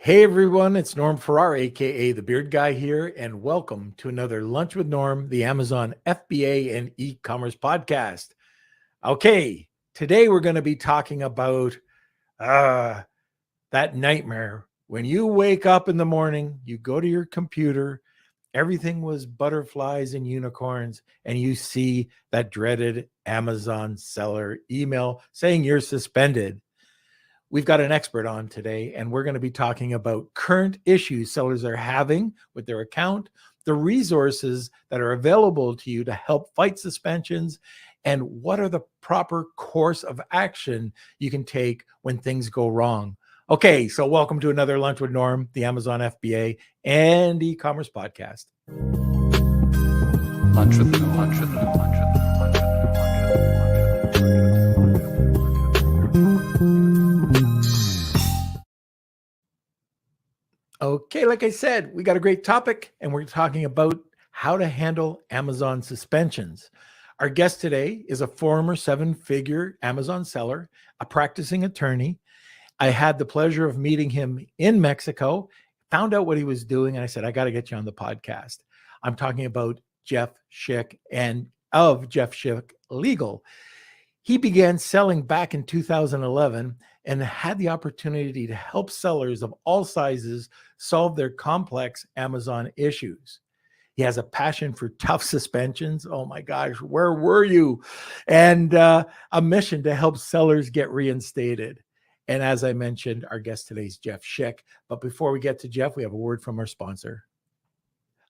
Hey everyone, it's Norm Farrar, aka the Beard Guy here, and welcome to another Lunch with Norm, the Amazon FBA and e-commerce podcast. Okay, today we're going to be talking about that nightmare when you wake up in the morning, you go to your computer, everything was butterflies and unicorns, and you see that dreaded Amazon seller email saying you're suspended. We've got an expert on today, and we're going to be talking about current issues sellers are having with their account, the resources that are available to you to help fight suspensions, and what are the proper course of action you can take when things go wrong. Okay, so welcome to another Lunch with Norm, the Amazon FBA and e-commerce podcast. Lunch with Norm, lunch with Norm, lunch with Norm, lunch with Okay, like I said, we got a great topic, and we're talking about how to handle Amazon suspensions. Our guest today is a former seven-figure Amazon seller, a practicing attorney. I had the pleasure of meeting him in Mexico, found out what he was doing, and I said, I got to get you on the podcast. I'm talking about Jeff Schick and of JeffSchick Legal. He began selling back in 2011 and had the opportunity to help sellers of all sizes solve their complex Amazon issues. He has a passion for tough suspensions. Oh my gosh, where were you? And a mission to help sellers get reinstated. And as I mentioned, our guest today is Jeff Schick. But before we get to Jeff, we have a word from our sponsor.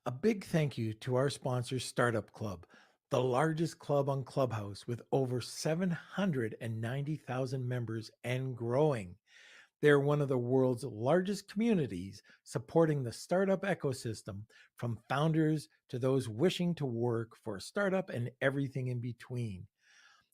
A big thank you to our sponsor, Startup Club, the largest club on Clubhouse with over 790,000 members and growing. They're one of the world's largest communities supporting the startup ecosystem, from founders to those wishing to work for a startup and everything in between.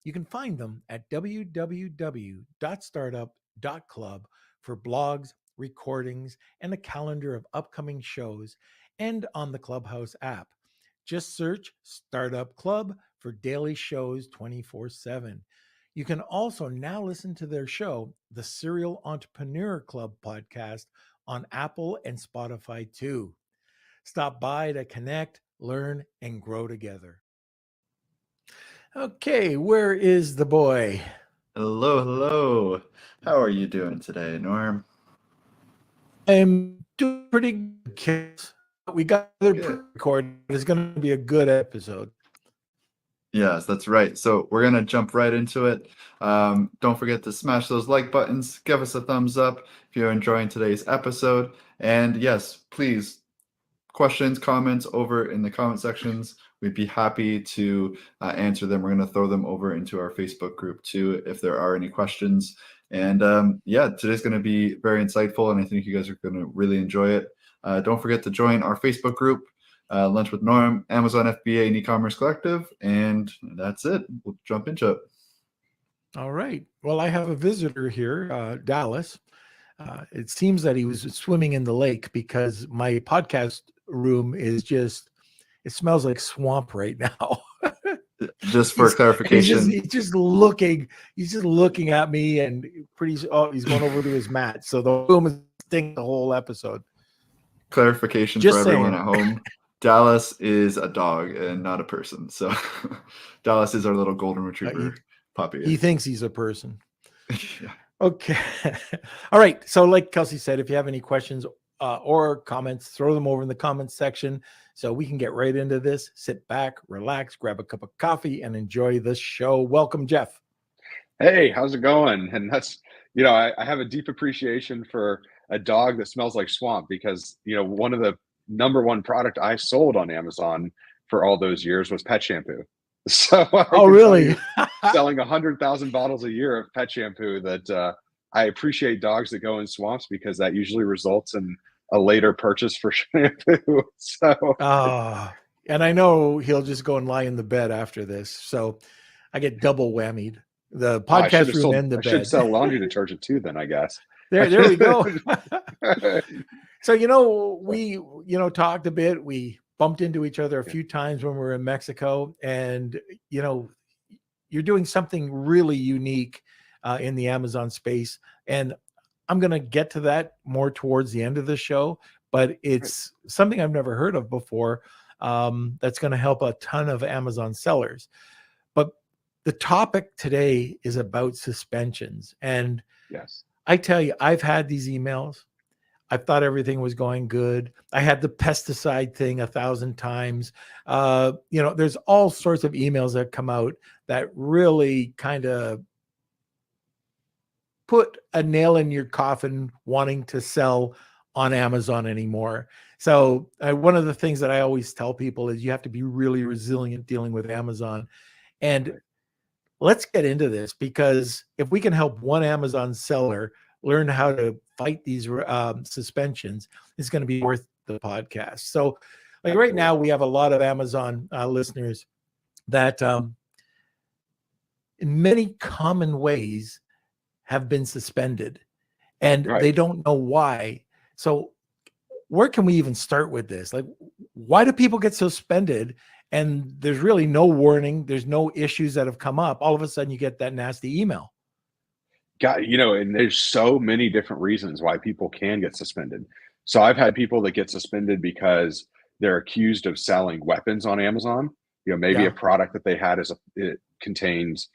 You can find them at www.startup.club for blogs, recordings, and a calendar of upcoming shows, and on the Clubhouse app. Just search Startup Club for daily shows 24/7. You can also now listen to their show, the Serial Entrepreneur Club podcast, on Apple and Spotify too. Stop by to connect, learn, and grow together. Okay, where is the boy? Hello. How are you doing today, Norm? I'm doing pretty good, kids. We got another record. It's going to be a good episode. Yes, that's right. So we're going to jump right into it. Don't forget to smash those like buttons. Give us a thumbs up if you're enjoying today's episode. And yes, please, questions, comments over in the comment sections. We'd be happy to answer them. We're going to throw them over into our Facebook group too if there are any questions. And today's going to be very insightful, and I think you guys are going to really enjoy it. Don't forget to join our Facebook group, Lunch with Norm, Amazon FBA and e-commerce collective, and that's it. We'll jump into it. All right. Well, I have a visitor here, Dallas. It seems that he was swimming in the lake because my podcast room is it smells like swamp right now. Just for clarification, he's just looking at me, and he's going over to his mat. So the room is stinking the whole episode. Clarification Just for everyone saying. at home. Dallas is a dog and not a person. So Dallas is our little golden retriever puppy. He thinks he's a person. Yeah. Okay. All right. So like Kelsey said, if you have any questions or comments, throw them over in the comments section so we can get right into this. Sit back, relax, grab a cup of coffee, and enjoy the show. Welcome, Jeff. Hey, how's it going? And that's, I have a deep appreciation for a dog that smells like swamp because, one of the number one product I sold on Amazon for all those years was pet shampoo. So really? Selling 100,000 bottles a year of pet shampoo that I appreciate dogs that go in swamps because that usually results in a later purchase for shampoo. So, and I know he'll just go and lie in the bed after this. So I get double whammied. The podcast room and the bed. I should sell laundry detergent too, then I guess. There we go. So, we, talked a bit. We bumped into each other a few times when we were in Mexico, and, you're doing something really unique in the Amazon space. And I'm going to get to that more towards the end of the show, but it's something I've never heard of before. That's going to help a ton of Amazon sellers. But the topic today is about suspensions. And Yes. I tell you, I've had these emails. I thought everything was going good. I had the pesticide thing 1,000 times. There's all sorts of emails that come out that really kind of put a nail in your coffin wanting to sell on Amazon anymore. So one of the things that I always tell people is you have to be really resilient dealing with Amazon. And let's get into this, because if we can help one Amazon seller learn how to fight these suspensions, it's going to be worth the podcast. So like right now, we have a lot of Amazon listeners that in many common ways have been suspended, and they don't know why. So where can we even start with this? Like, why do people get suspended and there's really no warning? There's no issues that have come up. All of a sudden you get that nasty email. And there's so many different reasons why people can get suspended. So I've had people that get suspended because they're accused of selling weapons on Amazon. Maybe a product that they had it contains,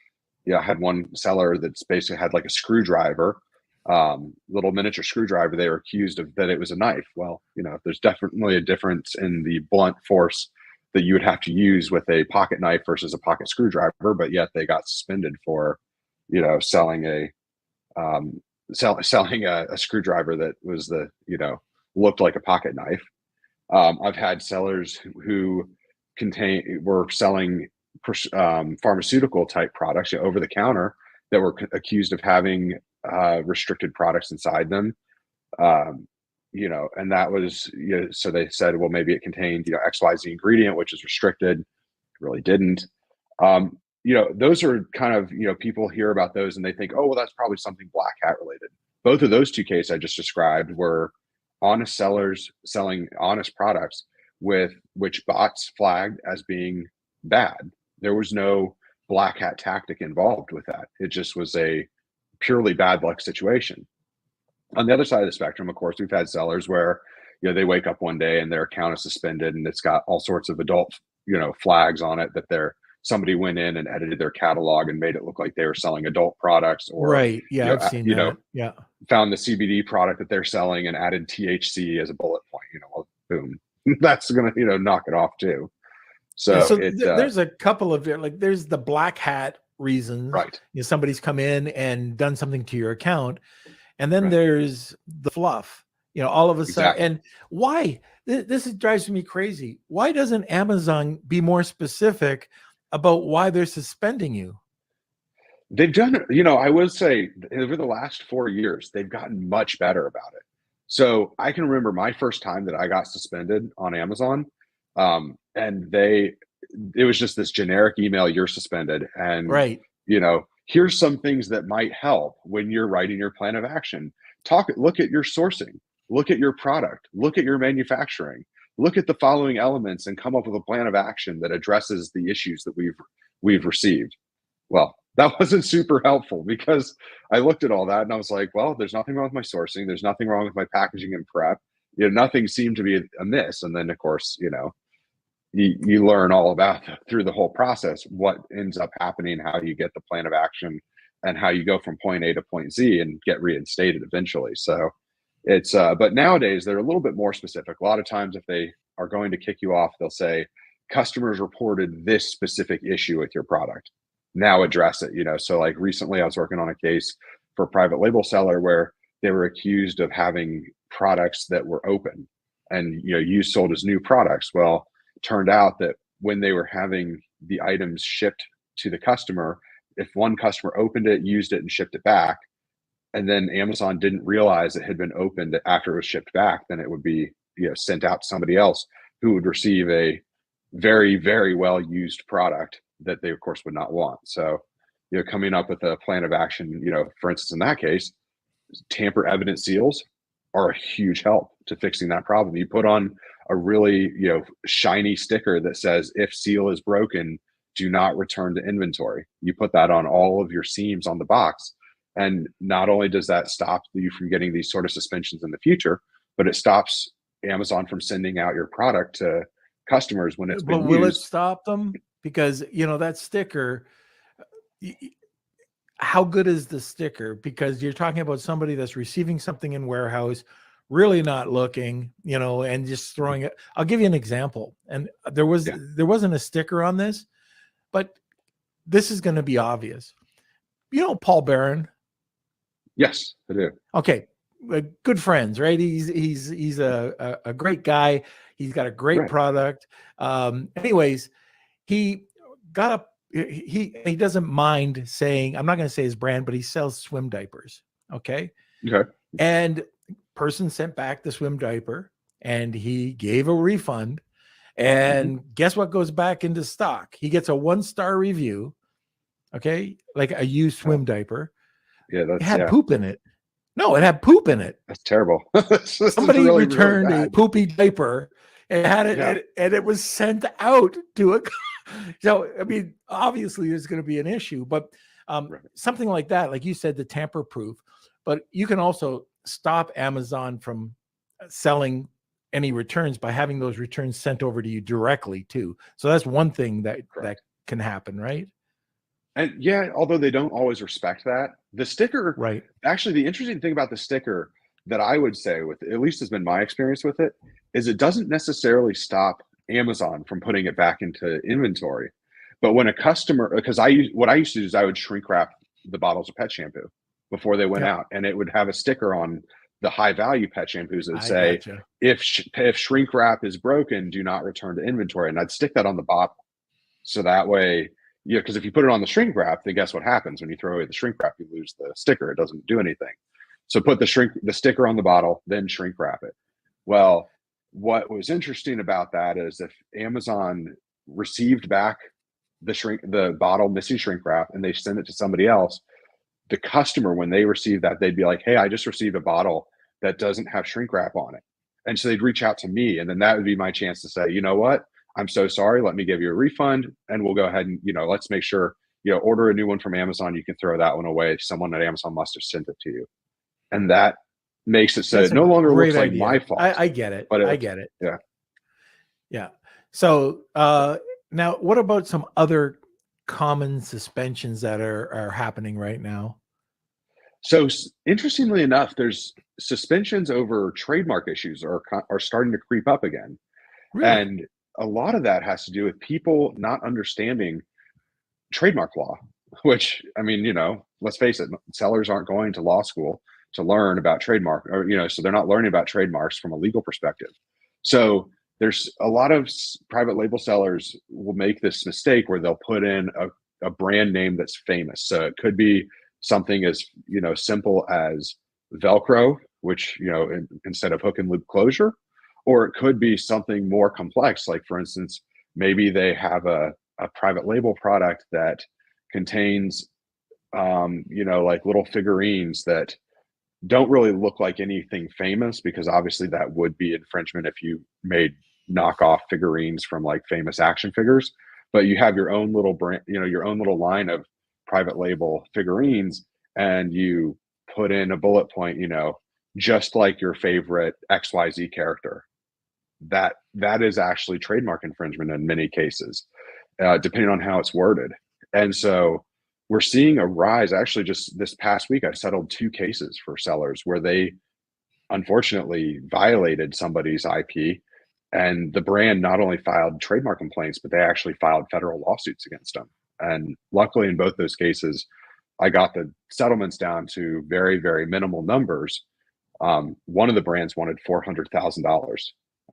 I had one seller that's basically had like a screwdriver, little miniature screwdriver. They were accused of that it was a knife. Well, there's definitely a difference in the blunt force that you would have to use with a pocket knife versus a pocket screwdriver, but yet they got suspended for, selling a screwdriver that was looked like a pocket knife. I've had sellers who were selling pharmaceutical type products, over the counter, that were accused of having restricted products inside them. And that was, so they said, well, maybe it contained, XYZ ingredient, which is restricted. It really didn't. Those are kind of, people hear about those and they think, oh, well, that's probably something black hat related. Both of those two cases I just described were honest sellers selling honest products with which bots flagged as being bad. There was no black hat tactic involved with that. It just was a purely bad luck situation. On the other side of the spectrum, of course, we've had sellers where, they wake up one day and their account is suspended and it's got all sorts of adult, flags on it that somebody went in and edited their catalog and made it look like they were selling adult products, or I've seen that. Found the CBD product that they're selling and added THC as a bullet point. Well, boom, that's gonna knock it off too. So, there's a couple of there's the black hat reasons, right? Somebody's come in and done something to your account, and then there's the fluff. All of a sudden, and why this drives me crazy. Why doesn't Amazon be more specific about why they're suspending you? They've done it. I would say over the last 4 years, they've gotten much better about it. So I can remember my first time that I got suspended on Amazon, and it was just this generic email, you're suspended. And, here's some things that might help when you're writing your plan of action. Look at your sourcing, look at your product, look at your manufacturing, look at the following elements and come up with a plan of action that addresses the issues that we've received. Well, that wasn't super helpful, because I looked at all that and I was like, well, there's nothing wrong with my sourcing. There's nothing wrong with my packaging and prep. Nothing seemed to be amiss. And then, of course, you learn all about through the whole process what ends up happening, how you get the plan of action, and how you go from point A to point Z and get reinstated eventually. So it's but nowadays they're a little bit more specific. A lot of times, if they are going to kick you off, they'll say customers reported this specific issue with your product. Now address it. So like recently I was working on a case for a private label seller where they were accused of having products that were open and used sold as new products. Well, turned out that when they were having the items shipped to the customer, if one customer opened it, used it, and shipped it back, and then Amazon didn't realize it had been opened after it was shipped back, then it would be sent out to somebody else who would receive a very, very well used product that they of course would not want. So coming up with a plan of action, for instance, in that case, tamper evident seals are a huge help to fixing that problem. You put on a really shiny sticker that says, if seal is broken, do not return to inventory. You put that on all of your seams on the box, And not only does that stop you from getting these sort of suspensions in the future, but it stops Amazon from sending out your product to customers when it's But been will it used. stop them? Because, that sticker, how good is the sticker? Because you're talking about somebody that's receiving something in warehouse, really not looking, and just throwing it. I'll give you an example. And there wasn't a sticker on this, but this is going to be obvious. Paul Barron? Yes, I do. Okay. Good friends, right? He's a great guy. He's got a great product. Anyways, he got up. He doesn't mind saying, I'm not going to say his brand, but he sells swim diapers. Okay. And person sent back the swim diaper and he gave a refund. And guess what goes back into stock? He gets a 1-star review. Okay. Like a used swim diaper. Yeah. It had poop in it. No, it had poop in it. That's terrible. Somebody really, returned a poopy diaper and had it, and it was sent out to a. So, I mean, obviously there's going to be an issue, but something like that, like you said, the tamper proof, but you can also stop Amazon from selling any returns by having those returns sent over to you directly too. So that's one thing that can happen, right? And yeah, although they don't always respect that, the sticker, right? Actually, the interesting thing about the sticker that I would say, with at least has been my experience with it, is it doesn't necessarily stop Amazon from putting it back into inventory. But when a customer, because what I used to do is I would shrink wrap the bottles of pet shampoo before they went out, and it would have a sticker on the high value pet shampoos that would say, if shrink wrap is broken, do not return to inventory. And I'd stick that on the bottle. So that way, because if you put it on the shrink wrap, then guess what happens when you throw away the shrink wrap? You lose the sticker. It doesn't do anything. So put the sticker on the bottle, then shrink wrap it. Well, what was interesting about that is if Amazon received back the bottle missing shrink wrap and they send it to somebody else, the customer, when they receive that, they'd be like, hey, I just received a bottle that doesn't have shrink wrap on it. And so they'd reach out to me, and then that would be my chance to say, you know what? I'm so sorry. Let me give you a refund, and we'll go ahead and, let's make sure, order a new one from Amazon. You can throw that one away. Someone at Amazon must have sent it to you. And that makes it so it no longer looks like my fault. I get it. I get it. Yeah. Yeah. So now what about some other common suspensions that are happening right now? So interestingly enough, there's suspensions over trademark issues are starting to creep up again. Really? And a lot of that has to do with people not understanding trademark law, which, I mean, let's face it, sellers aren't going to law school to learn about trademark, or, so they're not learning about trademarks from a legal perspective. So there's a lot of private label sellers will make this mistake where they'll put in a brand name that's famous. So it could be something as, simple as Velcro, which, instead of hook and loop closure, or it could be something more complex. Like, for instance, maybe they have a private label product that contains, like little figurines that don't really look like anything famous, because obviously that would be infringement if you made knockoff figurines from like famous action figures. But you have your own little brand, your own little line of private label figurines, and you put in a bullet point, just like your favorite XYZ character. That is actually trademark infringement in many cases, depending on how it's worded. And so we're seeing a rise. Actually, just this past week, I settled 2 cases for sellers where they unfortunately violated somebody's IP, and the brand not only filed trademark complaints, but they actually filed federal lawsuits against them. And luckily, in both those cases, I got the settlements down to very, very minimal numbers. One of the brands wanted $400,000.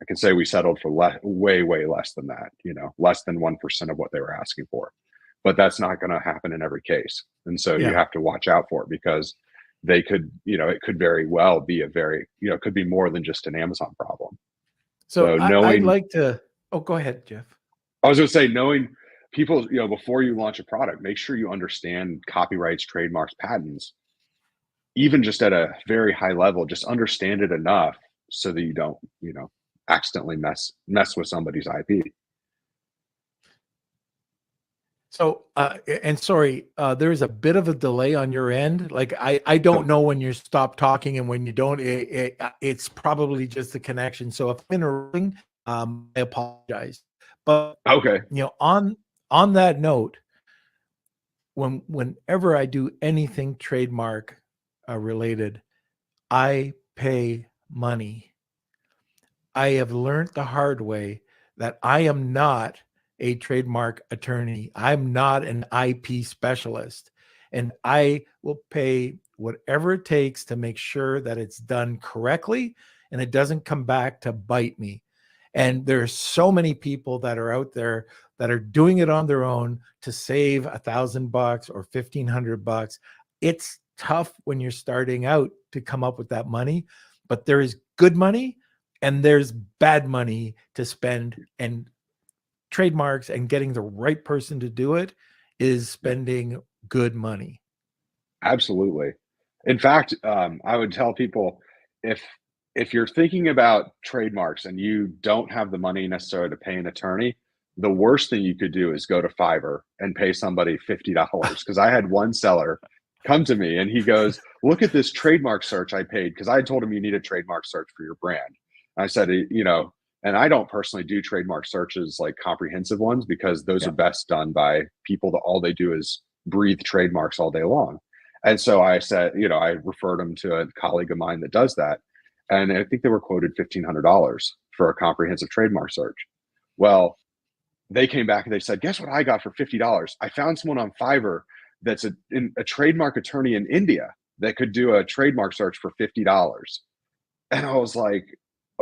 I can say we settled for way, way less than that, less than 1% of what they were asking for. But that's not going to happen in every case. And so you have to watch out for it, because they could, it could very well be it could be more than just an Amazon problem. So I'd like to, go ahead, Jeff. I was going to say, knowing people, before you launch a product, make sure you understand copyrights, trademarks, patents, even just at a very high level. Just understand it enough so that you don't, accidentally mess with somebody's IP. So, and sorry, there is a bit of a delay on your end. Like I don't know when you stop talking and when you don't. It's probably just the connection. So if I'm interrupting, I apologize. But Okay. on that note, whenever I do anything trademark related, I pay money. I have learned the hard way that I am not a trademark attorney. I'm not an IP specialist. And I will pay whatever it takes to make sure that it's done correctly and it doesn't come back to bite me. And there's so many people that are out there that are doing it on their own to save $1,000 or $1,500. It's tough when you're starting out to come up with that money, but there is good money and there's bad money to spend, and trademarks and getting the right person to do it is spending good money. Absolutely. In fact, I would tell people if you're thinking about trademarks and you don't have the money necessarily to pay an attorney, the worst thing you could do is go to Fiverr and pay somebody $50. Because I had one seller come to me and he goes, "Look at this trademark search I paid," because I told him you need a trademark search for your brand. I said, and I don't personally do trademark searches like comprehensive ones because those are best done by people that all they do is breathe trademarks all day long. And so I said, I referred them to a colleague of mine that does that. And I think they were quoted $1,500 for a comprehensive trademark search. Well, they came back and they said, "Guess what I got for $50? I found someone on Fiverr that's a trademark attorney in India that could do a trademark search for $50. And I was like,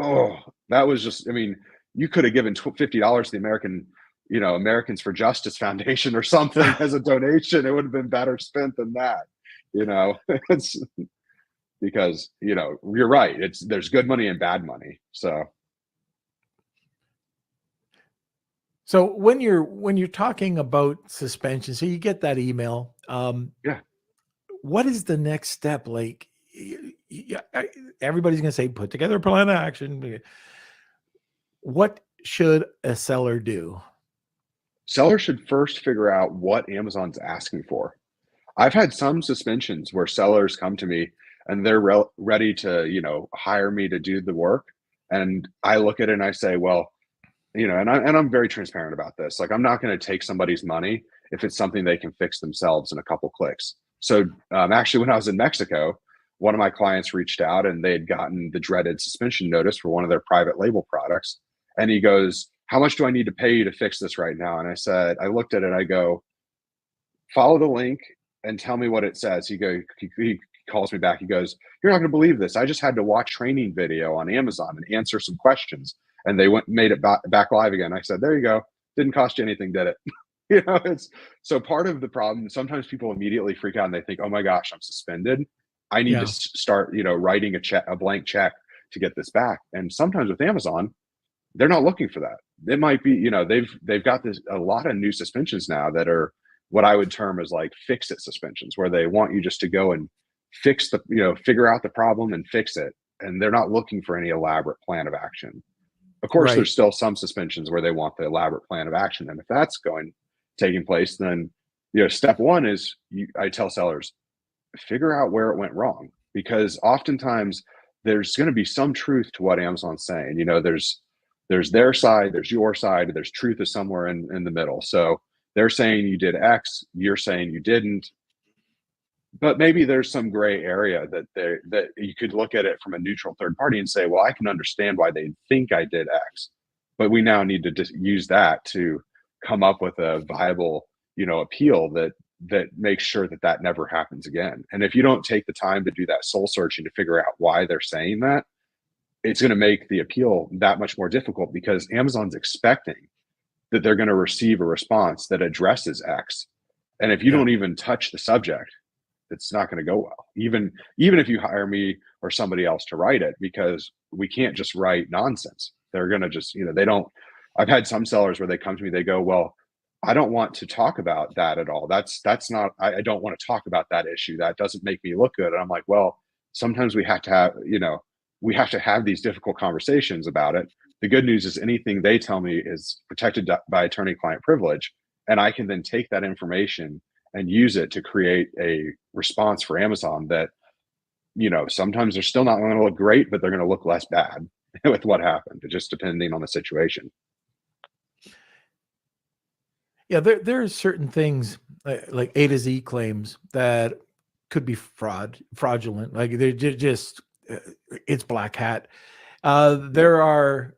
oh, that was just, you could have given $50 to the Americans for Justice Foundation or something as a donation. It would have been better spent than that. It's because, you're right. There's good money and bad money. So when you're talking about suspension, so you get that email. What is the next step? Like, everybody's going to say, put together a plan of action. What should a seller do? Sellers should first figure out what Amazon's asking for. I've had some suspensions where sellers come to me and they're ready to, hire me to do the work. And I look at it and I say, well, and I'm very transparent about this. Like, I'm not going to take somebody's money if it's something they can fix themselves in a couple clicks. So actually, when I was in Mexico, one of my clients reached out and they had gotten the dreaded suspension notice for one of their private label products. And he goes, "How much do I need to pay you to fix this right now?" And I looked at it, I go, "Follow the link and tell me what it says." He calls me back. He goes, "You're not going to believe this. I just had to watch training video on Amazon and answer some questions. And they made it back live again." I said, "There you go. Didn't cost you anything, did it?" It's so part of the problem. Sometimes people immediately freak out and they think, "Oh my gosh, I'm suspended. I need to start, writing a blank check to get this back." And sometimes with Amazon, they're not looking for that. It might be, they've got a lot of new suspensions now that are what I would term as like fix-it suspensions, where they want you just to go and figure out the problem and fix it. And they're not looking for any elaborate plan of action. Of course, there's still some suspensions where they want the elaborate plan of action. And if that's taking place, then, step one is I tell sellers, figure out where it went wrong, because oftentimes there's going to be some truth to what Amazon's saying. There's their side, there's your side, there's truth is somewhere in the middle. So they're saying you did X, you're saying you didn't. But maybe there's some gray area that you could look at it from a neutral third party and say, well, I can understand why they think I did X, but we now need to just use that to come up with a viable, appeal that makes sure that never happens again. And if you don't take the time to do that soul searching to figure out why they're saying that, it's going to make the appeal that much more difficult, because Amazon's expecting that they're going to receive a response that addresses X. And if you don't even touch the subject, it's not going to go well. Even if you hire me or somebody else to write it, because we can't just write nonsense. They're going to just, they don't. I've had some sellers where they come to me, they go, "Well, I don't want to talk about that at all. That's not, I don't want to talk about that issue. That doesn't make me look good." And I'm like, well, sometimes we have to have these difficult conversations about it. The good news is anything they tell me is protected by attorney-client privilege. and I can then take that information and use it to create a response for Amazon that, sometimes they're still not going to look great, but they're going to look less bad with what happened, just depending on the situation. Yeah, there are certain things like A to Z claims that could be fraudulent. Like they're just it's black hat. There are,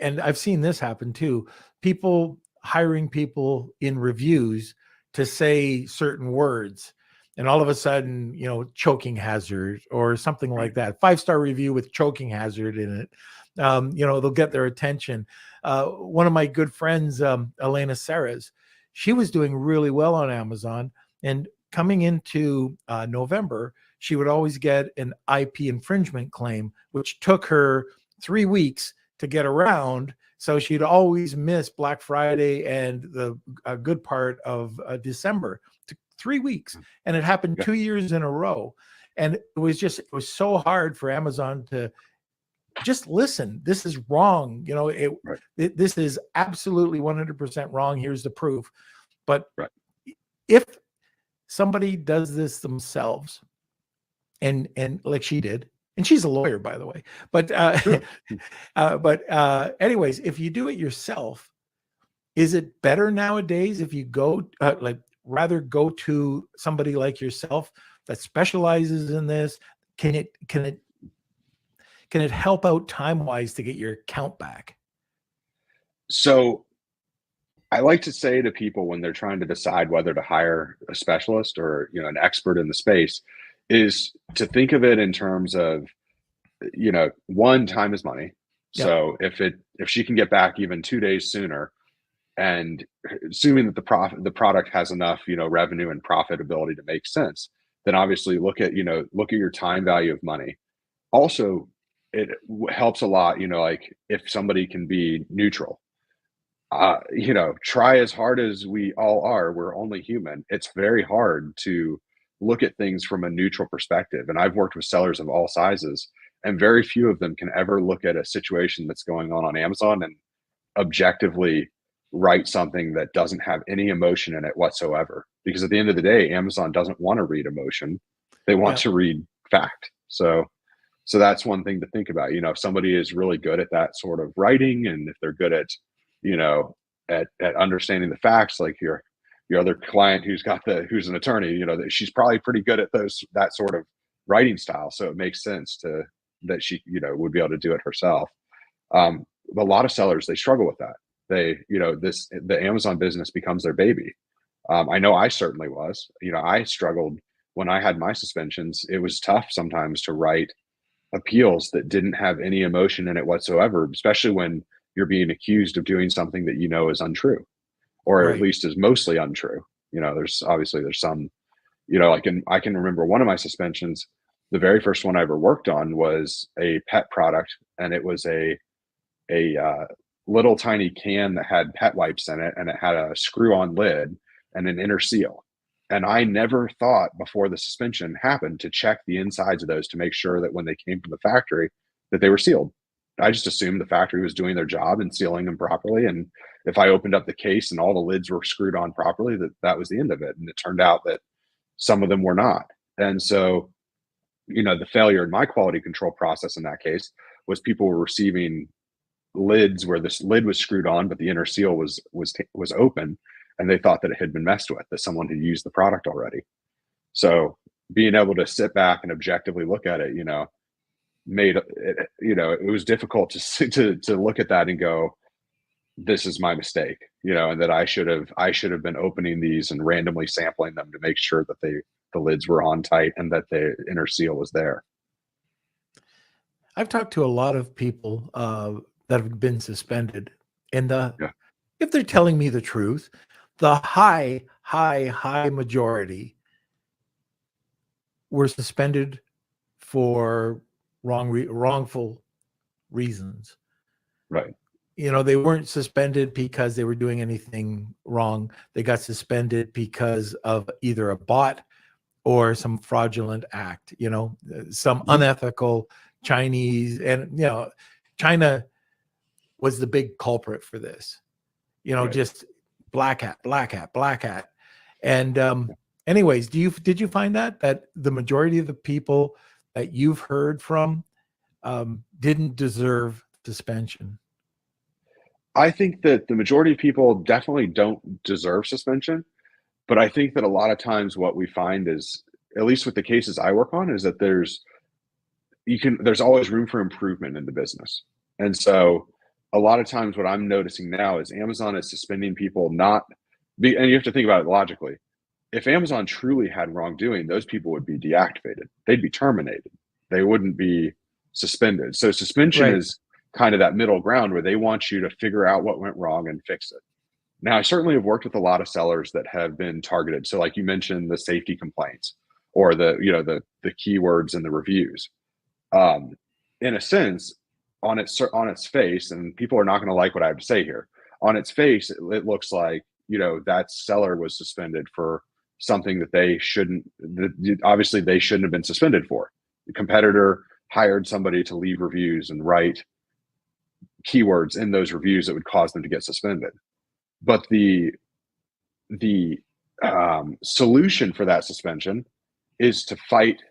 and I've seen this happen too. People hiring people in reviews to say certain words, and all of a sudden, choking hazard or something like that. 5-star review with choking hazard in it. They'll get their attention. One of my good friends, Elena Serres, she was doing really well on Amazon, and coming into November, she would always get an IP infringement claim, which took her 3 weeks to get around. So she'd always miss Black Friday and the good part of December. 3 weeks, and it happened 2 years in a row. And it was so hard for Amazon to just listen. This is wrong. This is absolutely 100% wrong. Here's the proof. But if somebody does this themselves, and like she did, and she's a lawyer, by the way, but anyways, if you do it yourself, is it better nowadays if you go rather go to somebody like yourself that specializes in this? Can it help out time-wise to get your account back? So I like to say to people when they're trying to decide whether to hire a specialist or, an expert in the space, is to think of it in terms of, one, time is money. Yep. So if she can get back even 2 days sooner, and assuming that the product has enough, revenue and profitability to make sense, then obviously look at your time value of money. Also, it helps a lot, like if somebody can be neutral, try as hard as we all are, we're only human. It's very hard to look at things from a neutral perspective. And I've worked with sellers of all sizes, and very few of them can ever look at a situation that's going on Amazon and objectively write something that doesn't have any emotion in it whatsoever. Because at the end of the day, Amazon doesn't want to read emotion. They want to read fact. So that's one thing to think about. If somebody is really good at that sort of writing, and if they're good at, at understanding the facts, like your other client who's an attorney, that she's probably pretty good at that sort of writing style. So it makes sense that she, would be able to do it herself. A lot of sellers, they struggle with that. The Amazon business becomes their baby. I know I certainly was. I struggled when I had my suspensions. It was tough sometimes to write appeals that didn't have any emotion in it whatsoever, especially when you're being accused of doing something that is untrue, or at least is mostly untrue. There's some, I can remember one of my suspensions. The very first one I ever worked on was a pet product, and it was a little tiny can that had pet wipes in it, and it had a screw-on lid and an inner seal. And I never thought before the suspension happened to check the insides of those to make sure that when they came from the factory that they were sealed. I just assumed the factory was doing their job and sealing them properly. And if I opened up the case and all the lids were screwed on properly, that was the end of it. And it turned out that some of them were not. And so, the failure in my quality control process in that case was people were receiving lids where this lid was screwed on, but the inner seal was open, and they thought that it had been messed with, that someone had used the product already. So being able to sit back and objectively look at it, made it, it was difficult to look at that and go, this is my mistake, and that I should have been opening these and randomly sampling them to make sure that the lids were on tight and that the inner seal was there. I've talked to a lot of people that have been suspended, and if they're telling me the truth, the high majority were suspended for wrongful reasons. Right. They weren't suspended because they were doing anything wrong. They got suspended because of either a bot or some fraudulent act, some unethical Chinese, and China was the big culprit for this. Just black hat, black hat, black hat. And anyways, did you find that the majority of the people that you've heard from didn't deserve suspension? I think that the majority of people definitely don't deserve suspension, but I think that a lot of times what we find is, at least with the cases I work on, is that there's always room for improvement in the business. And so a lot of times what I'm noticing now is Amazon is suspending people and you have to think about it logically. If Amazon truly had wrongdoing, those people would be deactivated. They'd be terminated. They wouldn't be suspended. So suspension is kind of that middle ground where they want you to figure out what went wrong and fix it. Now, I certainly have worked with a lot of sellers that have been targeted. So like you mentioned, the safety complaints or the keywords in the reviews. In a sense, on its face, and people are not going to like what I have to say here, on its face, it looks like, that seller was suspended for something that they shouldn't have been suspended for. The competitor hired somebody to leave reviews and write keywords in those reviews that would cause them to get suspended. But the solution for that suspension is to fight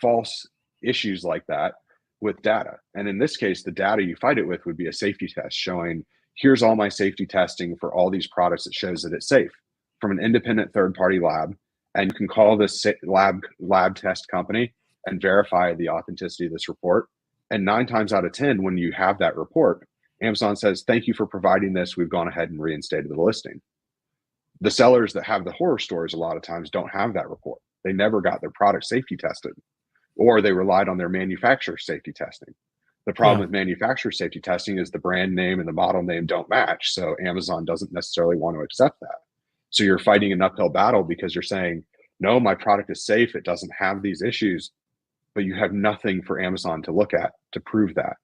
false issues like that with data. And in this case, the data you fight it with would be a safety test showing, here's all my safety testing for all these products that shows that it's safe from an independent third-party lab. And you can call this lab test company and verify the authenticity of this report. And 9 times out of 10, when you have that report, Amazon says, thank you for providing this. We've gone ahead and reinstated the listing. The sellers that have the horror stories a lot of times don't have that report. They never got their product safety tested, or they relied on their manufacturer safety testing. The problem with manufacturer safety testing is the brand name and the model name don't match. So Amazon doesn't necessarily want to accept that. So you're fighting an uphill battle because you're saying, no, my product is safe. It doesn't have these issues, but you have nothing for Amazon to look at to prove that.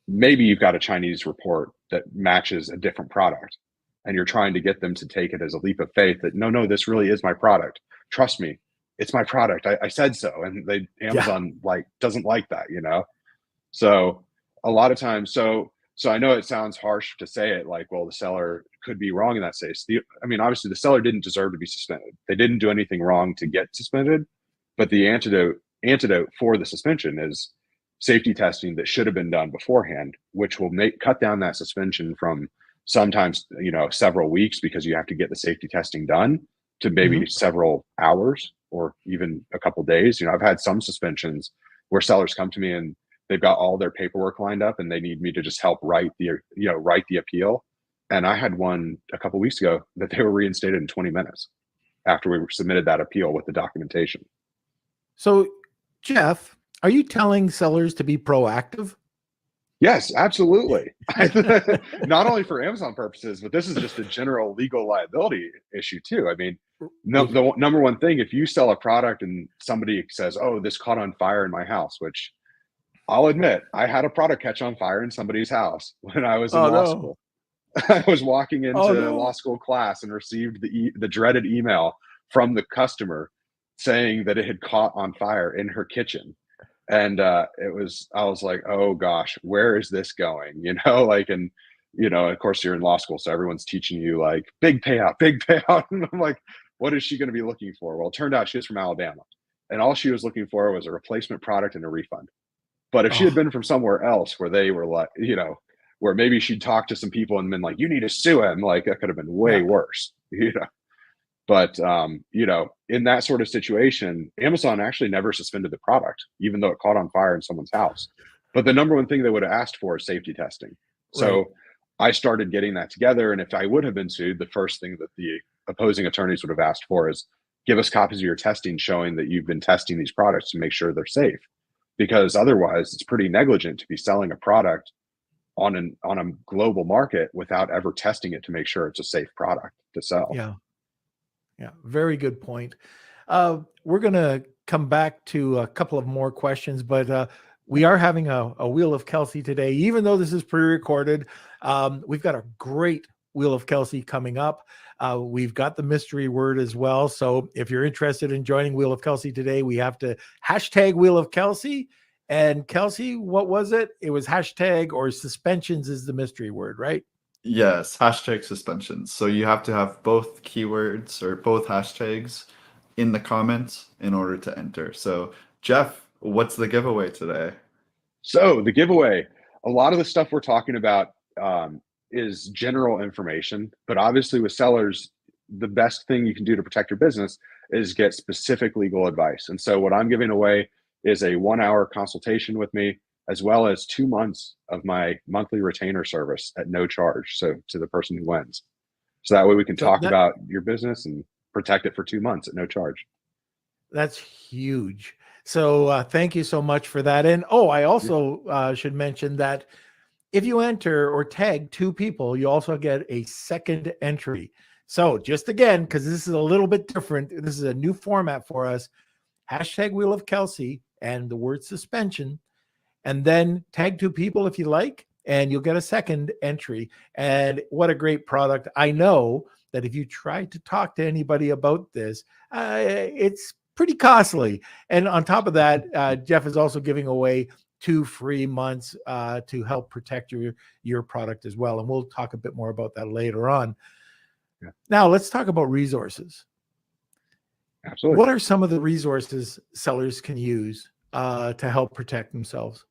Maybe you've got a Chinese report that matches a different product and you're trying to get them to take it as a leap of faith that, no, this really is my product. Trust me, it's my product. I said so. And Amazon doesn't like that, So a lot of times, so I know it sounds harsh to say it like, well, the seller could be wrong in that case. Obviously the seller didn't deserve to be suspended. They didn't do anything wrong to get suspended, but the antidote for the suspension is safety testing that should have been done beforehand, which will cut down that suspension from sometimes, several weeks because you have to get the safety testing done to maybe several hours or even a couple days. I've had some suspensions where sellers come to me and they've got all their paperwork lined up and they need me to just help write the appeal. And I had one a couple weeks ago that they were reinstated in 20 minutes after we submitted that appeal with the documentation. So, Jeff, are you telling sellers to be proactive? Yes, absolutely. Not only for Amazon purposes, but this is just a general legal liability issue too. The number one thing, if you sell a product and somebody says, oh, this caught on fire in my house, which I'll admit, I had a product catch on fire in somebody's house when I was in law school. I was walking into law school class and received the dreaded email from the customer saying that it had caught on fire in her kitchen. And I was like, oh gosh, where is this going? Of course you're in law school, so everyone's teaching you like big payout. And I'm like, what is she going to be looking for? Well, it turned out she was from Alabama and all she was looking for was a replacement product and a refund. But if she had been from somewhere else where they were like, where maybe she'd talked to some people and been like, you need to sue him, like that could have been way worse, But, in that sort of situation, Amazon actually never suspended the product, even though it caught on fire in someone's house. But the number one thing they would have asked for is safety testing. So I started getting that together. And if I would have been sued, the first thing that the opposing attorneys would have asked for is give us copies of your testing showing that you've been testing these products to make sure they're safe. Because otherwise it's pretty negligent to be selling a product on a global market without ever testing it to make sure it's a safe product to sell. Yeah, very good point. We're going to come back to a couple of more questions, but we are having a Wheel of Kelsey today. Even though this is pre-recorded, we've got a great Wheel of Kelsey coming up. We've got the mystery word as well. So if you're interested in joining Wheel of Kelsey today, we have to hashtag Wheel of Kelsey. And Kelsey, what was it? It was hashtag or suspensions is the mystery word, right? Yes, hashtag suspensions. So you have to have both keywords or both hashtags in the comments in order to enter. So, Jeff, what's the giveaway today? So the giveaway, a lot of the stuff we're talking about is general information, but obviously with sellers, the best thing you can do to protect your business is get specific legal advice. And so what I'm giving away is a 1-hour consultation with me, as well as 2 months of my monthly retainer service at no charge. So to the person who wins. So that way we can So talk about your business and protect it for 2 months at no charge. That's huge. So thank you so much for that. And I also should mention that if you enter or tag 2 people, you also get a second entry. So just again, because this is a little bit different, this is a new format for us. Hashtag Wheel of Kelsey and the word suspension, and then tag 2 people if you like, and you'll get a second entry. And what a great product. I know that if you try to talk to anybody about this, it's pretty costly. And on top of that, Jeff is also giving away 2 free months to help protect your product as well. And we'll talk a bit more about that later on. Yeah. Now let's talk about resources. Absolutely. What are some of the resources sellers can use to help protect themselves?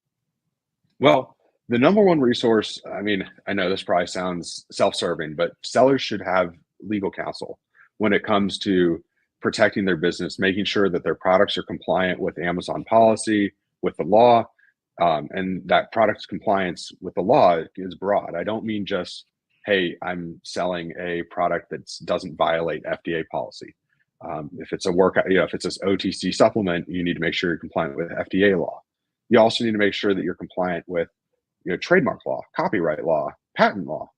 Well, the number one resource, I mean, I know this probably sounds self-serving, but sellers should have legal counsel when it comes to protecting their business, making sure that their products are compliant with Amazon policy, with the law, and that product compliance with the law is broad. I don't mean just, hey, I'm selling a product that doesn't violate FDA policy. If it's a workout, if it's an OTC supplement, you need to make sure you're compliant with FDA law. You also need to make sure that you're compliant with, trademark law, copyright law, patent law,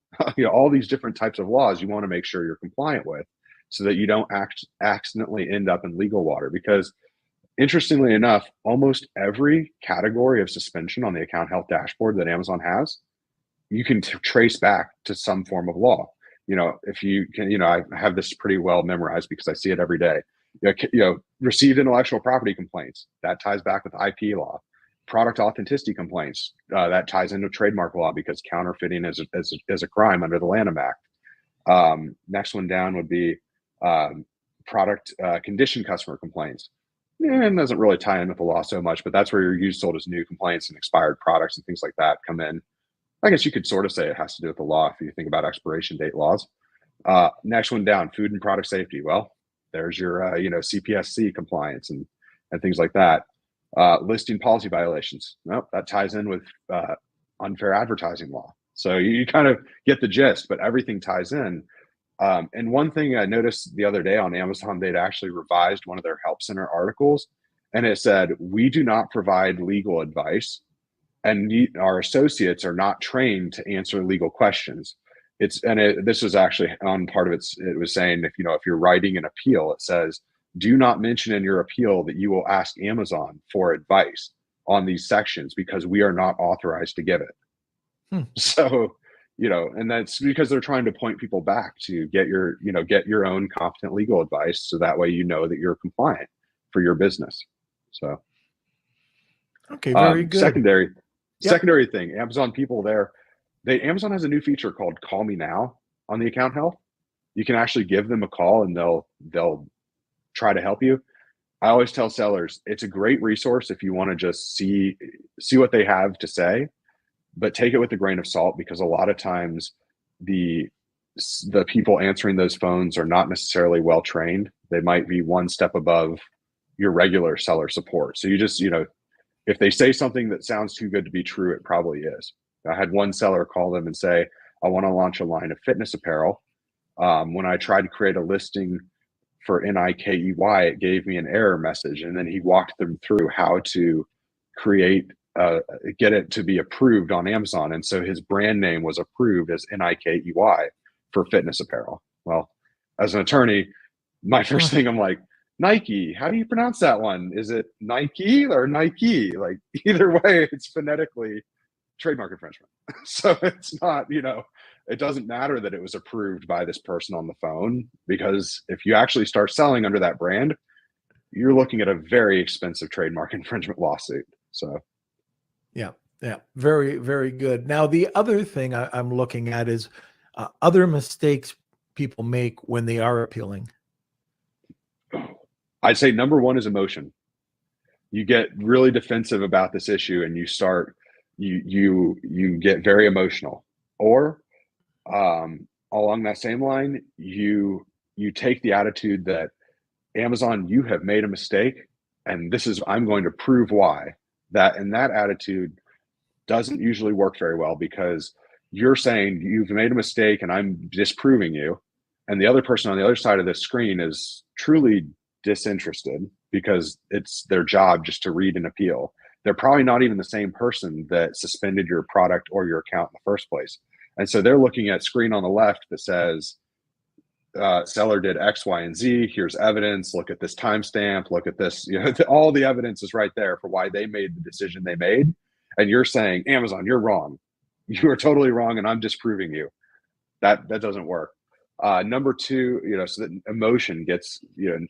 all these different types of laws you want to make sure you're compliant with, so that you don't accidentally end up in legal water. Because interestingly enough, almost every category of suspension on the account health dashboard that Amazon has, you can trace back to some form of law. If you can, I have this pretty well memorized because I see it every day. Received intellectual property complaints, that ties back with IP law. Product authenticity complaints, that ties into trademark law because counterfeiting is a crime under the Lanham Act. Next one down would be product condition customer complaints. It doesn't really tie in with the law so much, but that's where your used, sold as new complaints and expired products and things like that come in. I guess you could sort of say it has to do with the law if you think about expiration date laws. Next one down, food and product safety. Well, there's your CPSC compliance and things like that. Listing policy violations. Nope, that ties in with unfair advertising law. So you kind of get the gist, but everything ties in. And one thing I noticed the other day on Amazon, they'd actually revised one of their help center articles, and it said, "We do not provide legal advice, and our associates are not trained to answer legal questions." This was actually on part of it. It was saying if you're writing an appeal, it says, "Do not mention in your appeal that you will ask Amazon for advice on these sections because we are not authorized to give it." So, and that's because they're trying to point people back to get your own competent legal advice, so that way that you're compliant for your business. So, okay, very good. Secondary thing, Amazon people Amazon has a new feature called Call Me Now on the account health. You can actually give them a call and they'll try to help you. I always tell sellers it's a great resource if you want to just see what they have to say, but take it with a grain of salt, because a lot of times the people answering those phones are not necessarily well trained. They might be one step above your regular seller support. So you just, if they say something that sounds too good to be true, it probably is. I had one seller call them and say, "I want to launch a line of fitness apparel. When I tried to create a listing for NIKEY, it gave me an error message." And then he walked them through how to get it to be approved on Amazon. And so his brand name was approved as NIKEY for fitness apparel. Well, as an attorney, my first thing, I'm like, Nike, how do you pronounce that one? Is it Nike or Nike? Like, either way, it's phonetically trademark infringement. So it's not, it doesn't matter that it was approved by this person on the phone, because if you actually start selling under that brand, you're looking at a very expensive trademark infringement lawsuit. So yeah, very, very good. Now, the other thing I'm looking at is other mistakes people make when they are appealing? I'd say number one is emotion. You get really defensive about this issue and you get very emotional. Or along that same line, you take the attitude that Amazon, you have made a mistake, and I'm going to prove why. And that attitude doesn't usually work very well, because you're saying you've made a mistake and I'm disproving you. And the other person on the other side of the screen is truly disinterested because it's their job just to read and appeal. They're probably not even the same person that suspended your product or your account in the first place. And so they're looking at screen on the left that says, seller did X, Y, and Z. Here's evidence. Look at this timestamp. Look at this. All the evidence is right there for why they made the decision they made. And you're saying, Amazon, you're wrong. You are totally wrong, and I'm disproving you. That doesn't work. Number two, so that emotion gets,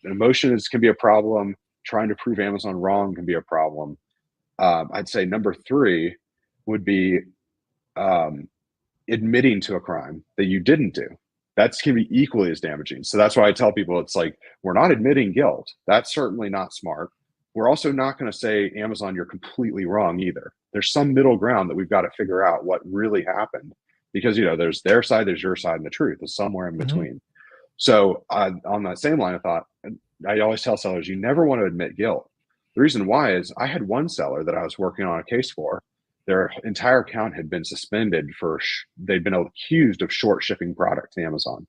emotions can be a problem. Trying to prove Amazon wrong can be a problem. I'd say number three would be admitting to a crime that you didn't do. That can be equally as damaging. So that's why I tell people, it's like, we're not admitting guilt. That's certainly not smart. We're also not going to say, Amazon, you're completely wrong either. There's some middle ground that we've got to figure out what really happened, because there's their side, there's your side, and the truth is somewhere in between. So on that same line of thought, I always tell sellers, you never want to admit guilt. The reason why is I had one seller that I was working on a case for. Their entire account had been suspended they'd been accused of short shipping product to Amazon.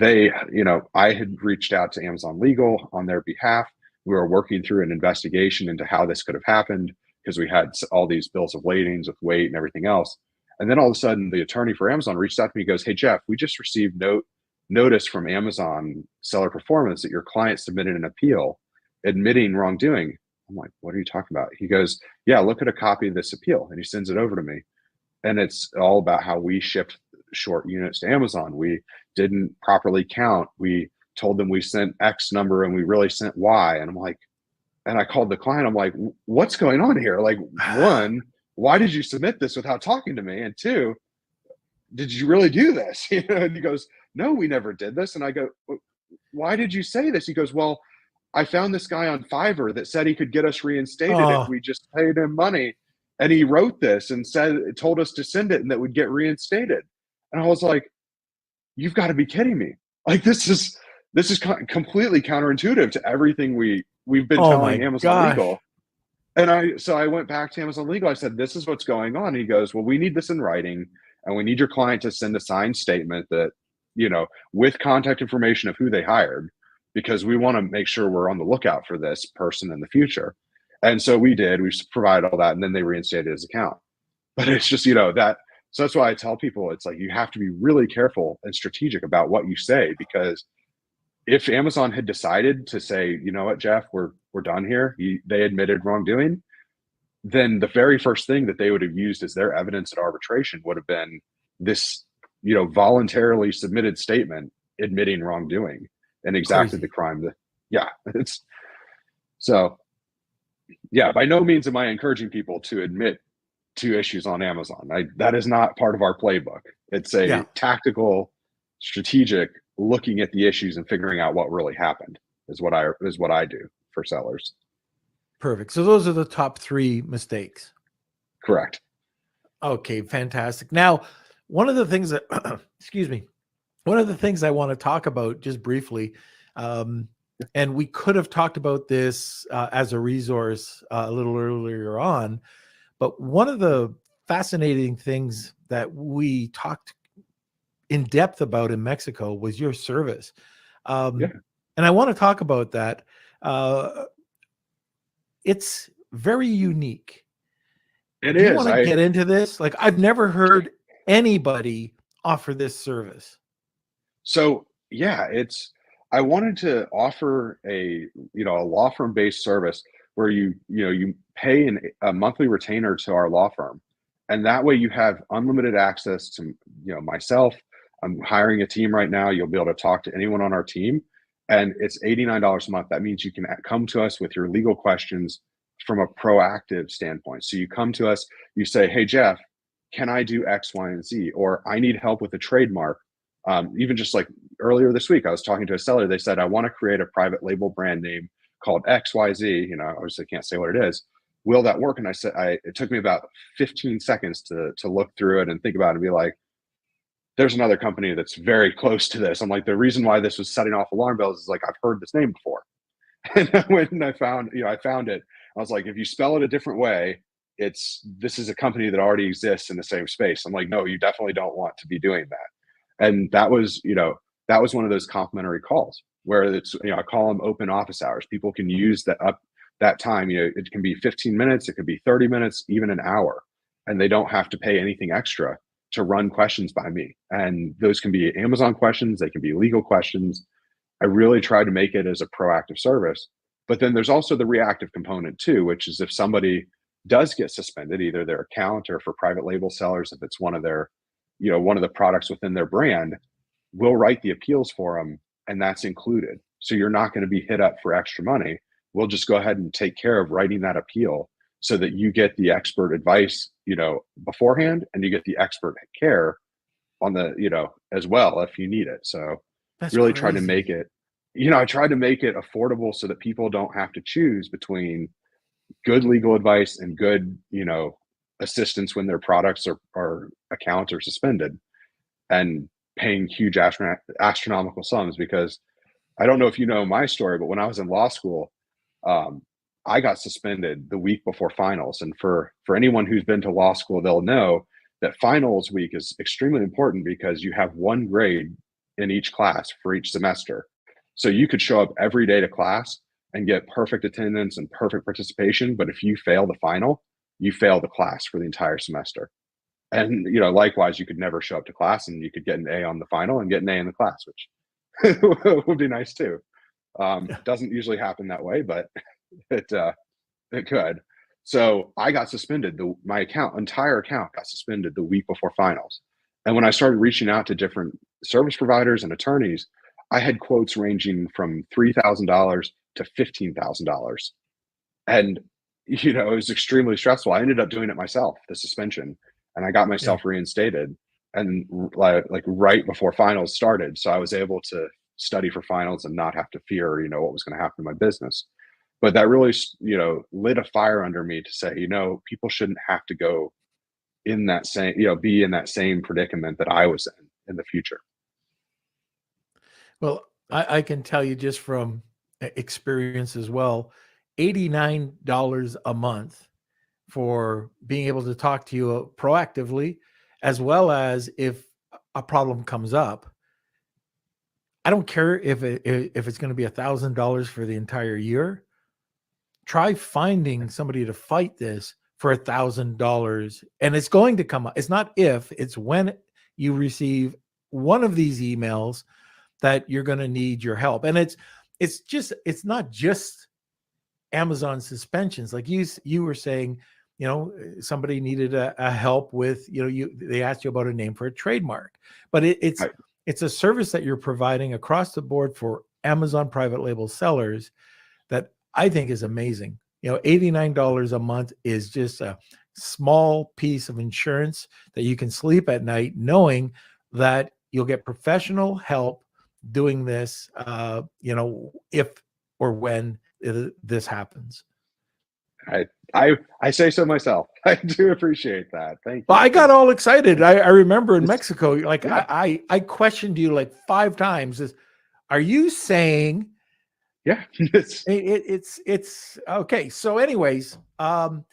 I had reached out to Amazon Legal on their behalf. We were working through an investigation into how this could have happened, because we had all these bills of ladings with weight and everything else. And then all of a sudden, the attorney for Amazon reached out to me and goes, hey, Jeff, we just received notice from Amazon Seller Performance that your client submitted an appeal admitting wrongdoing. I'm like, what are you talking about? He goes, yeah, look at a copy of this appeal. And he sends it over to me. And it's all about how we shipped short units to Amazon. We didn't properly count. We told them we sent X number and we really sent Y. And I'm like, and I called the client. I'm like, what's going on here? Like, one, why did you submit this without talking to me? And two, did you really do this? And he goes, no, we never did this. And I go, why did you say this? He goes, well, I found this guy on Fiverr that said he could get us reinstated if we just paid him money. And he wrote this and told us to send it and that we'd get reinstated. And I was like, you've got to be kidding me. Like, this is completely counterintuitive to everything we've been telling Amazon Legal. And so I went back to Amazon Legal. I said, this is what's going on. And he goes, well, we need this in writing, and we need your client to send a signed statement that, with contact information of who they hired, because we want to make sure we're on the lookout for this person in the future. And so we did. We provided all that, and then they reinstated his account. But it's just, that. So that's why I tell people, it's like, you have to be really careful and strategic about what you say, because if Amazon had decided to say, you know what, Jeff, we're done here, they admitted wrongdoing, then the very first thing that they would have used as their evidence at arbitration would have been this, voluntarily submitted statement admitting wrongdoing and exactly the crime by no means am I encouraging people to admit to issues on Amazon. That is not part of our playbook. It's a tactical, strategic looking at the issues and figuring out what really happened is what I do for sellers. Perfect. So those are the top three mistakes. Correct. Okay, fantastic. Now, one of the things that, one of the things I want to talk about just briefly, and we could have talked about this as a resource a little earlier on, but one of the fascinating things that we talked in depth about in Mexico was your service. And I want to talk about that. It's very unique. It Do is. you want to get into this? Like, I've never heard anybody offer this service. So I wanted to offer a law firm based service where you pay a monthly retainer to our law firm. And that way you have unlimited access to, myself. I'm hiring a team right now. You'll be able to talk to anyone on our team, and it's $89 a month. That means you can come to us with your legal questions from a proactive standpoint. So you come to us, you say, hey, Jeff, can I do X, Y, and Z? Or I need help with a trademark. Even just like earlier this week, I was talking to a seller. They said, I want to create a private label brand name called XYZ. You know, obviously can't say what it is. Will that work? And I said, it took me about 15 seconds to look through it and think about it and be like, there's another company that's very close to this. I'm like, the reason why this was setting off alarm bells is like, I've heard this name before. And when I found it, I was like, if you spell it a different way, this is a company that already exists in the same space. I'm like, no, you definitely don't want to be doing that. And that was one of those complimentary calls where it's, I call them open office hours. People can use that time. It can be 15 minutes, it could be 30 minutes, even an hour, and they don't have to pay anything extra to run questions by me. And those can be Amazon questions, they can be legal questions. I really try to make it as a proactive service. But then there's also the reactive component too, which is if somebody does get suspended, either their account or for private label sellers, if it's one of their, one of the products within their brand, we'll write the appeals for them, and that's included. So you're not going to be hit up for extra money. We'll just go ahead and take care of writing that appeal so that you get the expert advice, beforehand, and you get the expert care on the, as well if you need it. So That's really crazy. try to make it, I try to make it affordable so that people don't have to choose between good legal advice and good, assistance when their products or accounts are suspended, and paying huge astronomical sums. Because I don't know if you know my story, but when I was in law school, I got suspended the week before finals. And for anyone who's been to law school, they'll know that finals week is extremely important because you have one grade in each class for each semester. So you could show up every day to class and get perfect attendance and perfect participation. But if you fail the final, you fail the class for the entire semester. And, likewise, you could never show up to class and you could get an A on the final and get an A in the class, which would be nice too. Doesn't usually happen that way, but it could. So I got suspended. My entire account got suspended the week before finals. And when I started reaching out to different service providers and attorneys, I had quotes ranging from $3,000 to $15,000. And, it was extremely stressful. I ended up doing it myself, the suspension, and I got myself reinstated, and like right before finals started. So I was able to study for finals and not have to fear, what was going to happen to my business. But that really, lit a fire under me to say, people shouldn't have to go in that same, be in that same predicament that I was in the future. Well, I can tell you just from experience as well, $89 a month for being able to talk to you proactively, as well as if a problem comes up. I don't care if it's going to be $1,000 for the entire year. Try finding somebody to fight this for $1,000, and it's going to come up. It's not if, it's when you receive one of these emails that you're going to need your help. And it's not just Amazon suspensions. Like you were saying, somebody needed a help with, they asked you about a name for a trademark, but it's a service that you're providing across the board for Amazon private label sellers that I think is amazing. $89 a month is just a small piece of insurance that you can sleep at night knowing that you'll get professional help doing this, if or when this happens. I say so myself. I do appreciate that. Thank you. Well, I got all excited. I remember in Mexico, like I questioned you like 5 times. Are you saying? Yeah, it's okay. So anyways, how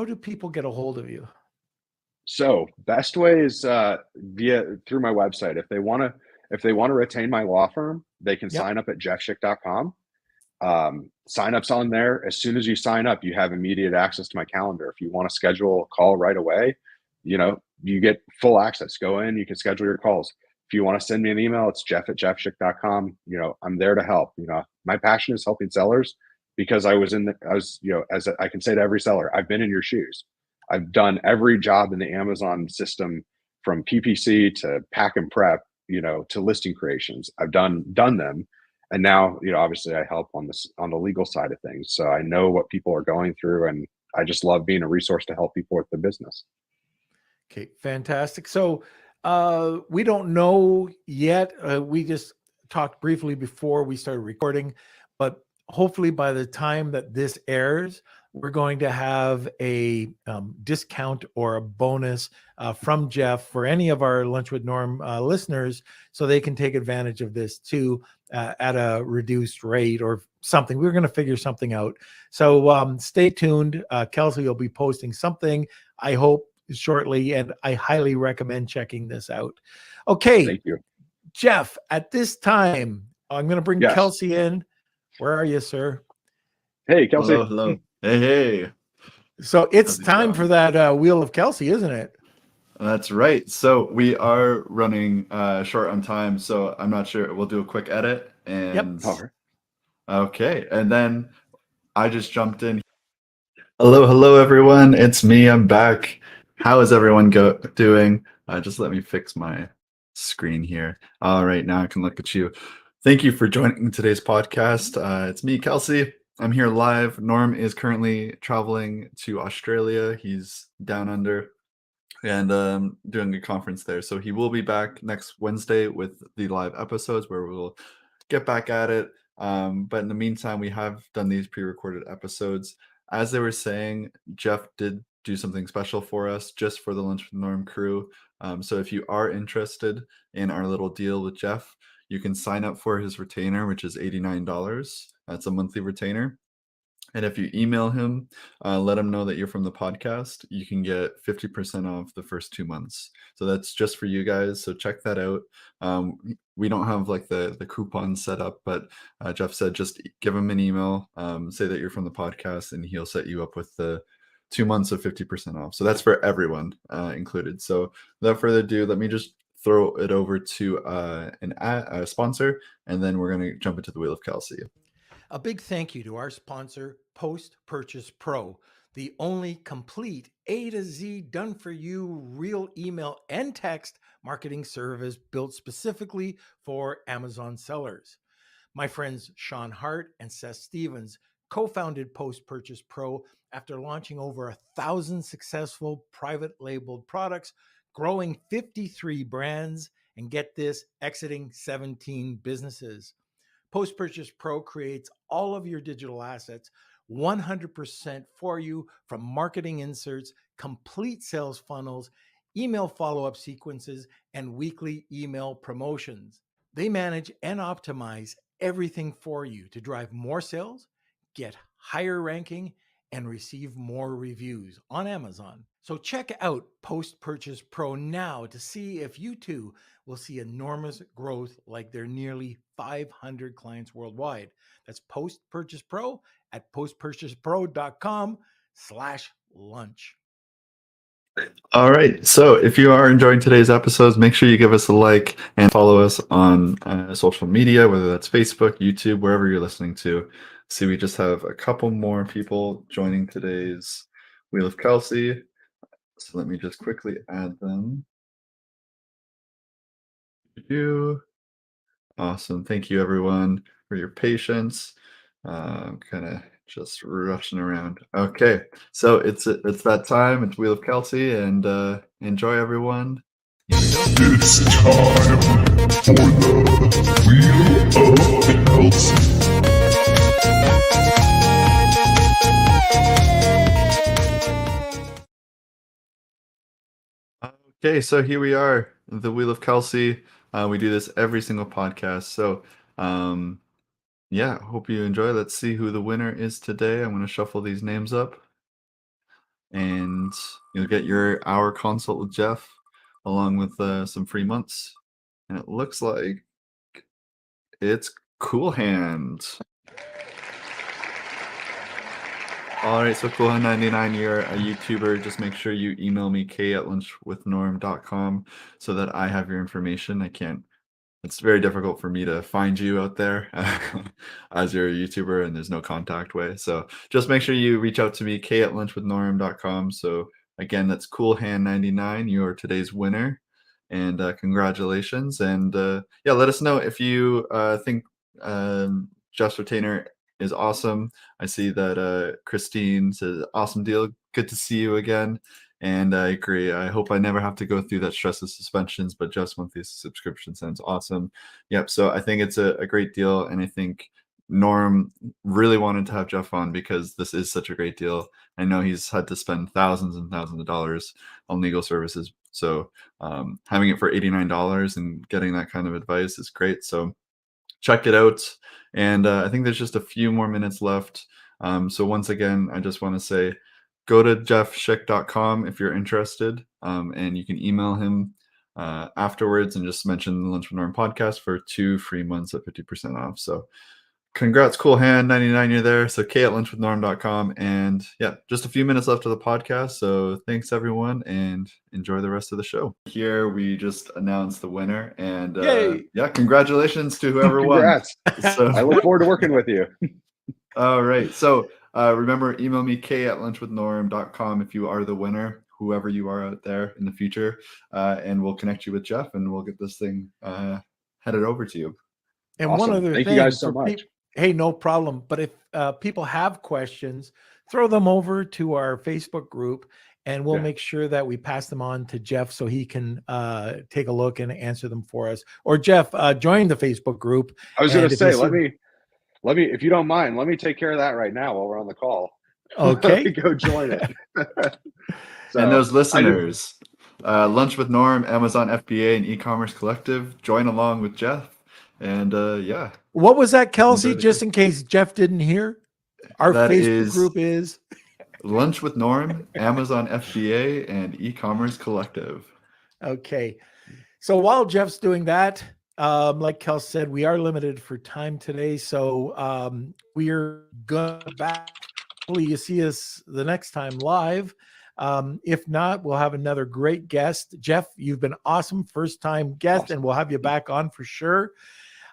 do people get a hold of you? So best way is through my website. If they want to retain my law firm, they can sign up at JeffSchick.com. Sign-ups on there. As soon as you sign up, you have immediate access to my calendar. If you want to schedule a call right away, you get full access. Go in, you can schedule your calls. If you want to send me an email, it's jeff@jeffschick.com. I'm there to help. My passion is helping sellers because I can say to every seller, I've been in your shoes. I've done every job in the Amazon system from PPC to pack and prep, to listing creations. I've done them. And now, obviously I help on the legal side of things. So I know what people are going through, and I just love being a resource to help people with the business. Okay, fantastic. So we don't know yet. We just talked briefly before we started recording, but hopefully by the time that this airs, we're going to have a discount or a bonus from Jeff for any of our Lunch with Norm listeners, so they can take advantage of this too at a reduced rate or something. We're going to figure something out. So stay tuned. Kelsey will be posting something, I hope, shortly, and I highly recommend checking this out. Okay, Thank you. Jeff, at this time, I'm going to bring Yes. Kelsey in. Where are you, sir? Hey, Kelsey. Hello. Hey. So it's How's it time going? for that Wheel of Kelsey, isn't it? That's right. So we are running short on time, so I'm not sure. We'll do a quick edit and All right. okay. And then I just jumped in. Hello, everyone. It's me. I'm back. How is everyone doing? Just let me fix my screen here. All right, now I can look at you. Thank you for joining today's podcast. It's me, Kelsey. I'm here live. Norm is currently traveling to Australia. He's down under and doing a conference there. So he will be back next Wednesday with the live episodes where we'll get back at it. But in the meantime, we have done these pre-recorded episodes. As they were saying, Jeff did do something special for us just for the Lunch with Norm crew. So if you are interested in our little deal with Jeff, you can sign up for his retainer, which is $89. That's a monthly retainer. And if you email him, let him know that you're from the podcast, you can get 50% off the first 2 months. So that's just for you guys. So check that out. We don't have like the coupon set up, but Jeff said just give him an email, say that you're from the podcast, and he'll set you up with the 2 months of 50% off. So that's for everyone included. So without further ado, let me just throw it over to a sponsor, and then we're going to jump into the Wheel of Kelsey. A big thank you to our sponsor, Post Purchase Pro, the only complete A to Z done for you real email and text marketing service built specifically for Amazon sellers. My friends Sean Hart and Seth Stevens co-founded Post Purchase Pro after launching over 1,000 successful private labeled products, growing 53 brands, and get this, exiting 17 businesses. Post Purchase Pro creates all of your digital assets 100% for you, from marketing inserts, complete sales funnels, email follow-up sequences, and weekly email promotions. They manage and optimize everything for you to drive more sales, get higher ranking, and receive more reviews on Amazon. So check out Post Purchase Pro now to see if you too will see enormous growth like their nearly 500 clients worldwide. That's Post Purchase Pro at postpurchasepro.com/lunch. All right. So if you are enjoying today's episodes, make sure you give us a like and follow us on social media, whether that's Facebook, YouTube, wherever you're listening to. See, we just have a couple more people joining today's Wheel of Kelsey. So let me just quickly add them. Awesome. Thank you, everyone, for your patience. I'm kind of just rushing around. Okay, so it's that time. It's Wheel of Kelsey, and enjoy, everyone. It's time for the Wheel of Kelsey. Okay, so here we are, the Wheel of Kelsey. We do this every single podcast. So, yeah, hope you enjoy. Let's see who the winner is today. I'm going to shuffle these names up, and you'll get your hour consult with Jeff, along with some free months. And it looks like it's Cool Hand. All right, so Cool Hand 99, you're a YouTuber. Just make sure you email me, k@lunchwithnorm.com, so that I have your information. It's very difficult for me to find you out there as you're a YouTuber and there's no contact way. So just make sure you reach out to me, k@lunchwithnorm.com. So again, that's Cool Hand 99. You're today's winner, and congratulations. And yeah, let us know if you think Jeff's retainer is awesome. I see that Christine says, awesome deal. Good to see you again. And I agree. I hope I never have to go through that stress of suspensions, but Jeff's monthly subscription sounds awesome. Yep. So I think it's a great deal. And I think Norm really wanted to have Jeff on because this is such a great deal. I know he's had to spend thousands and thousands of dollars on legal services. So having it for $89 and getting that kind of advice is great. So check it out. And I think there's just a few more minutes left. So once again, I just want to say, go to JeffSchick.com if you're interested, and you can email him afterwards and just mention the Lunch with Norm podcast for 2 free months at 50% off. So congrats, cool hand, 99, you're there. So k@lunchwithnorm.com. And yeah, just a few minutes left of the podcast. So thanks everyone and enjoy the rest of the show. Here we just announced the winner, and yeah, congratulations to whoever Congrats. won. So I look forward to working with you. all right. So remember, email me k@lunchwithnorm.com if you are the winner, whoever you are out there in the future, and we'll connect you with Jeff and we'll get this thing headed over to you. And Awesome. one other Thank thing, you guys so for much. hey, no problem. But if people have questions, throw them over to our Facebook group, and we'll make sure that we pass them on to Jeff so he can take a look and answer them for us. Or Jeff, join the Facebook group. I was going And to if you say, see- let me, if you don't mind, let me take care of that right now while we're on the call. Okay. Let me go join it. So, And those listeners, Lunch with Norm, Amazon FBA, and eCommerce Collective, join along with Jeff. And yeah. What was that, Kelsey? Enjoy the Just in case Jeff didn't hear, our That Facebook is- group is Lunch with Norm, Amazon FBA, and eCommerce Collective. okay. So while Jeff's doing that, like Kel said, we are limited for time today. So we're going back. Hopefully you see us the next time live. If not, we'll have another great guest. Jeff, you've been awesome. First time guest, Awesome. and we'll have you back on for sure.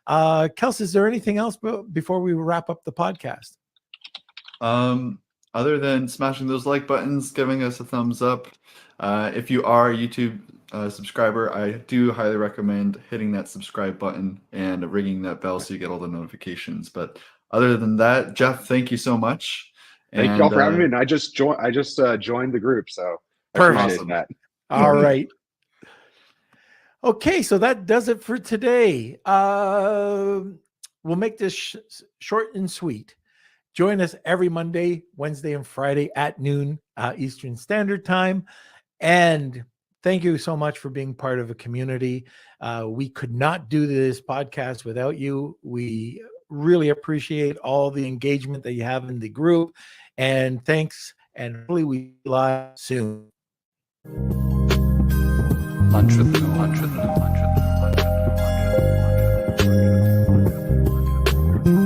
Kels, is there anything else before we wrap up the podcast? Other than smashing those like buttons, giving us a thumbs up. If you are a YouTube subscriber, I do highly recommend hitting that subscribe button and ringing that bell so you get all the notifications. But other than that, Jeff, thank you so much. Thank y'all for having me. And I just joined the group, so I Perfect. appreciate that. All right. Okay, so that does it for today. We'll make this short and sweet. Join us every Monday, Wednesday, and Friday at noon Eastern Standard Time. And thank you so much for being part of a community. We could not do this podcast without you. We really appreciate all the engagement that you have in the group. And thanks. And hopefully we live soon. Lunch with the